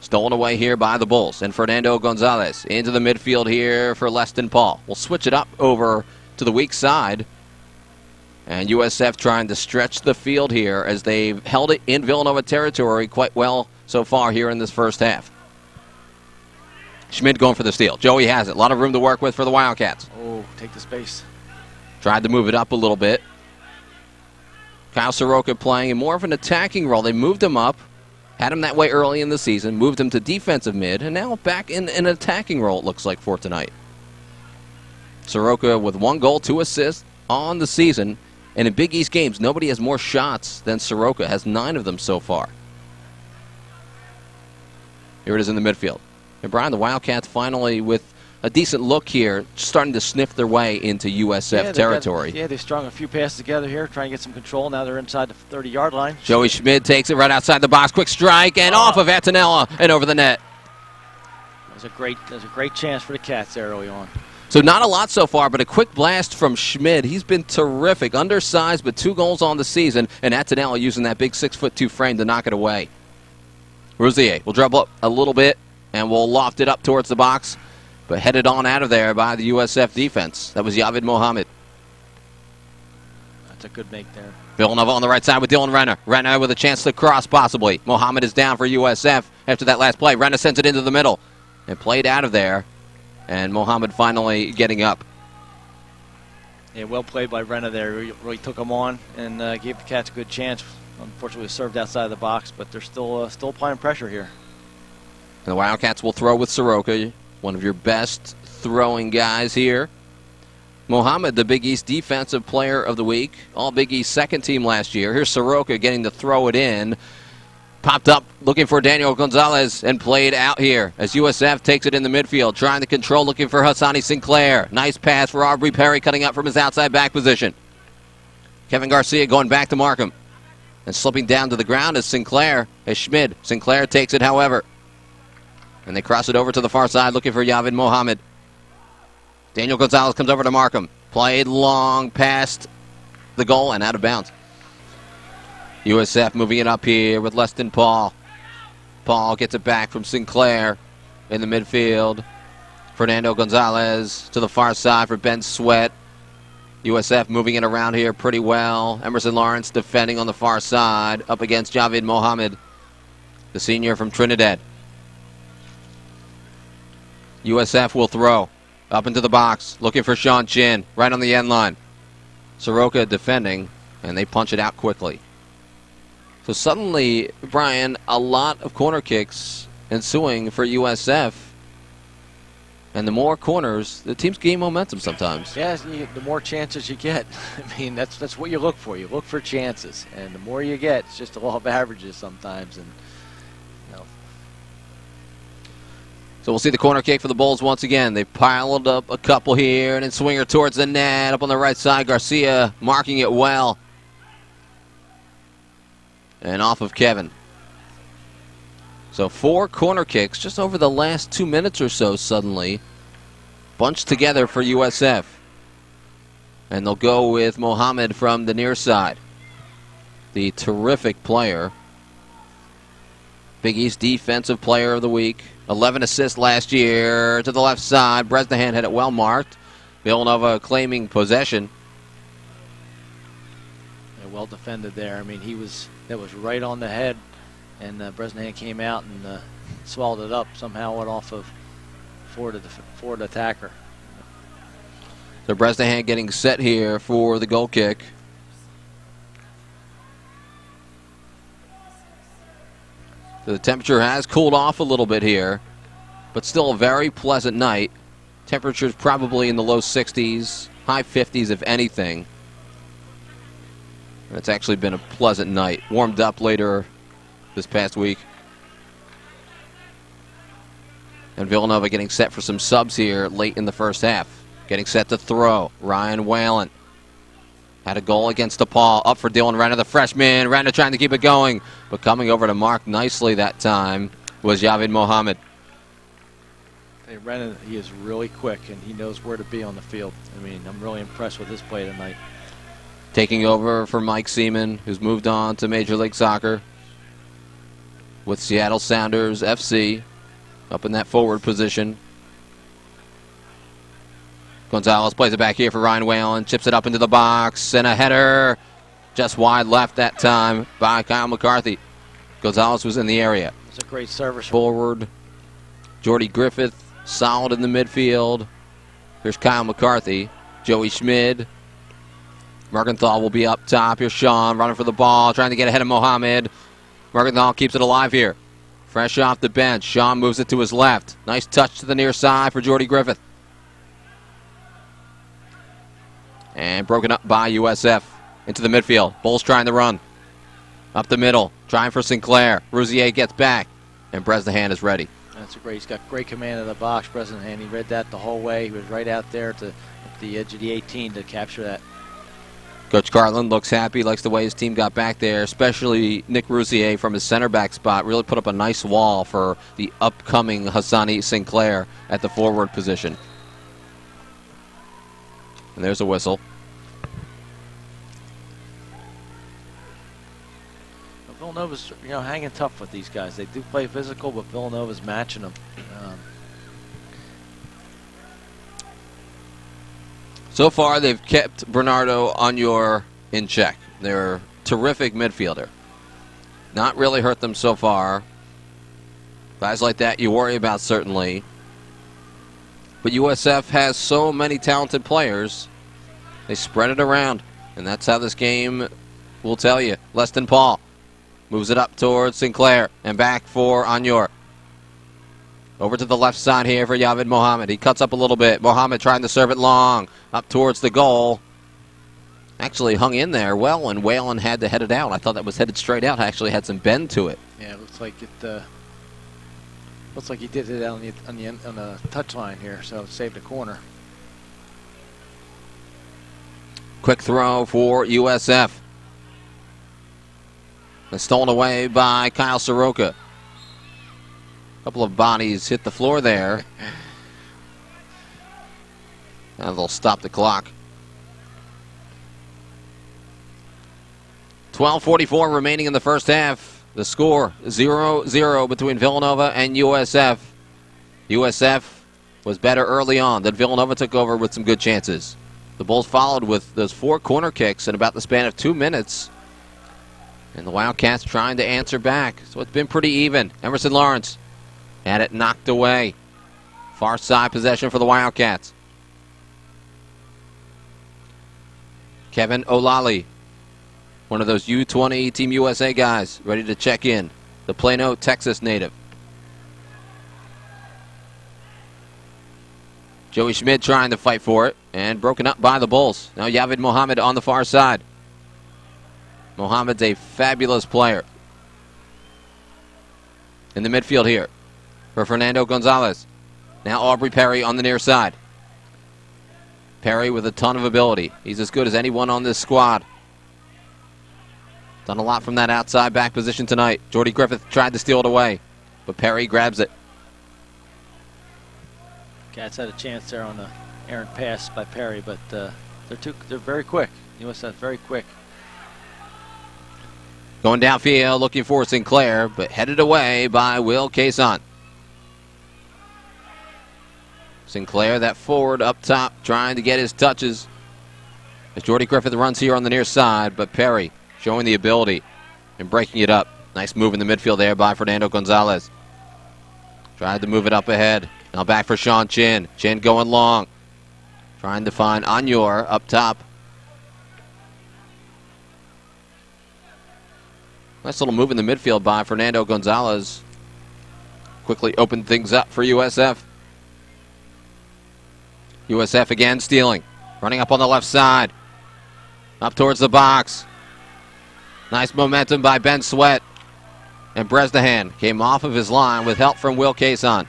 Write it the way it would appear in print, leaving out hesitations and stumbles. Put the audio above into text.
Stolen away here by the Bulls. And Fernando Gonzalez into the midfield here for Leston Paul. We'll switch it up over to the weak side. And USF trying to stretch the field here as they've held it in Villanova territory quite well so far here in this first half. Schmid going for the steal. Joey has it. A lot of room to work with for the Wildcats. Oh, take the space. Tried to move it up a little bit. Kyle Soroka playing in more of an attacking role. They moved him up. Had him that way early in the season, moved him to defensive mid, and now back in an attacking role, it looks like, for tonight. Soroka with 1 goal, 2 assists on the season, and in Big East games, nobody has more shots than Soroka, has 9 of them so far. Here it is in the midfield. And Brian, the Wildcats finally, with a decent look here, starting to sniff their way into USF territory. They strung a few passes together here, trying to get some control. Now they're inside the 30-yard line. Joey Schmid takes it right outside the box. Quick strike, and off of Attanella and over the net. There's a great chance for the Cats there early on. So not a lot so far, but a quick blast from Schmid. He's been terrific. Undersized, but 2 goals on the season, and Attanella using that big 6'2" frame to knock it away. Rosier will dribble up a little bit, and we'll loft it up towards the box. But headed on out of there by the USF defense. That was Yavid Mohammed. That's a good make there. Villanova on the right side with Dylan Renner. Renner with a chance to cross possibly. Mohammed is down for USF after that last play. Renner sends it into the middle and played out of there. And Mohammed finally getting up. Yeah, well played by Renner there. Really took him on and gave the Cats a good chance. Unfortunately, served outside of the box, but they're still applying pressure here. And the Wildcats will throw with Soroka. One of your best throwing guys here. Mohammed, the Big East Defensive Player of the Week. All Big East second team last year. Here's Soroka getting to throw it in. Popped up looking for Daniel Gonzalez and played out here as USF takes it in the midfield. Trying to control, looking for Hassani Sinclair. Nice pass for Aubrey Perry cutting up from his outside back position. Kevin Garcia going back to mark him. And slipping down to the ground is Sinclair as Schmid. Sinclair takes it, however. And they cross it over to the far side looking for Yavid Mohammed. Daniel Gonzalez comes over to Markham. Played long past the goal and out of bounds. USF moving it up here with Leston Paul. Paul gets it back from Sinclair in the midfield. Fernando Gonzalez to the far side for Ben Sweat. USF moving it around here pretty well. Emerson Lawrence defending on the far side up against Yavid Mohammed, the senior from Trinidad. USF will throw up into the box, looking for Sean Chin, right on the end line. Soroka defending, and they punch it out quickly. So suddenly, Brian, a lot of corner kicks ensuing for USF. And the more corners, the teams gain momentum sometimes. Yeah, the more chances you get. I mean, that's what you look for. You look for chances, and the more you get, it's just a law of averages sometimes. And so we'll see the corner kick for the Bulls once again. They've piled up a couple here, and then swinger towards the net. Up on the right side, Garcia marking it well. And off of Kevin. So 4 corner kicks just over the last 2 minutes or so suddenly. Bunched together for USF. And they'll go with Mohammed from the near side. The terrific player. Big East Defensive Player of the Week. 11 assists last year to the left side. Bresnahan had it well marked. Villanova claiming possession. Yeah, well defended there. I mean, that was right on the head, and Bresnahan came out and swallowed it up. Somehow went off of forward attacker. So Bresnahan getting set here for the goal kick. So the temperature has cooled off a little bit here, but still a very pleasant night. Temperatures probably in the low 60s, high 50s if anything. It's actually been a pleasant night. Warmed up later this past week. And Villanova getting set for some subs here late in the first half. Getting set to throw. Ryan Whalen had a goal against DePaul. Up for Dylan Renner, the freshman. Renner trying to keep it going, but coming over to mark nicely that time was Yavid Mohammed. Hey, Renner, he is really quick, and he knows where to be on the field. I mean, I'm really impressed with his play tonight. Taking over for Mike Seaman, who's moved on to Major League Soccer. with Seattle Sounders FC up in that forward position. Gonzalez plays it back here for Ryan Whalen, chips it up into the box, and a header just wide left that time by Kyle McCarthy. Gonzalez was in the area. It's a great service. Forward, Jordy Griffith, solid in the midfield. Here's Kyle McCarthy, Joey Schmid. Mergenthal will be up top. Here's Sean running for the ball, trying to get ahead of Mohammed. Mergenthal keeps it alive here. Fresh off the bench, Sean moves it to his left. Nice touch to the near side for Jordy Griffith. And broken up by USF into the midfield. Bulls trying to run. Up the middle, trying for Sinclair. Rousier gets back, and Bresnahan is ready. That's a great. He's got great command of the box, Bresnahan. He read that the whole way. He was right out there at the edge of the 18 to capture that. Coach Carlin looks happy, likes the way his team got back there, especially Nick Rousier from his center back spot. Really put up a nice wall for the upcoming Hassani Sinclair at the forward position. And there's a whistle. Villanova's, hanging tough with these guys. They do play physical, but Villanova's matching them. So far, they've kept Bernardo Onior in check. They're a terrific midfielder. Not really hurt them so far. Guys like that you worry about, certainly. But USF has so many talented players. They spread it around, and that's how this game will tell you. Leston Paul moves it up towards Sinclair, and back for Onior. Over to the left side here for Yavid Mohammed. He cuts up a little bit. Mohammed trying to serve it long, up towards the goal. Actually hung in there well, and Whalen had to head it out. I thought that was headed straight out. Actually had some bend to it. Yeah, it looks like it. Looks like he did it on the touch line here, so it saved a corner. Quick throw for USF. It's stolen away by Kyle Soroka. A couple of bodies hit the floor there. Now they'll stop the clock. 12:44 remaining in the first half. The score 0-0 between Villanova and USF. USF was better early on. Then Villanova took over with some good chances. The Bulls followed with those 4 corner kicks in about the span of 2 minutes. And the Wildcats trying to answer back. So it's been pretty even. Emerson Lawrence had it knocked away. Far side possession for the Wildcats. Kevin Olali, one of those U20 Team USA guys, ready to check in. The Plano, Texas native. Joey Schmid trying to fight for it, and broken up by the Bulls. Now Yavid Mohammed on the far side. Mohammed's a fabulous player. In the midfield here for Fernando Gonzalez. Now Aubrey Perry on the near side. Perry with a ton of ability. He's as good as anyone on this squad. Done a lot from that outside back position tonight. Jordy Griffith tried to steal it away, but Perry grabs it. Cats had a chance there on the errant pass by Perry, but they're very quick. USF very quick. Going downfield, looking for Sinclair, but headed away by Will Cason. Sinclair, that forward up top, trying to get his touches. As Jordy Griffith runs here on the near side, but Perry showing the ability and breaking it up. Nice move in the midfield there by Fernando Gonzalez. Tried to move it up ahead. Now back for Sean Chin. Chin going long. Trying to find Onior up top. Nice little move in the midfield by Fernando Gonzalez. Quickly opened things up for USF. USF again stealing. Running up on the left side. Up towards the box. Nice momentum by Ben Sweat. And Bresnahan came off of his line with help from Will Cason.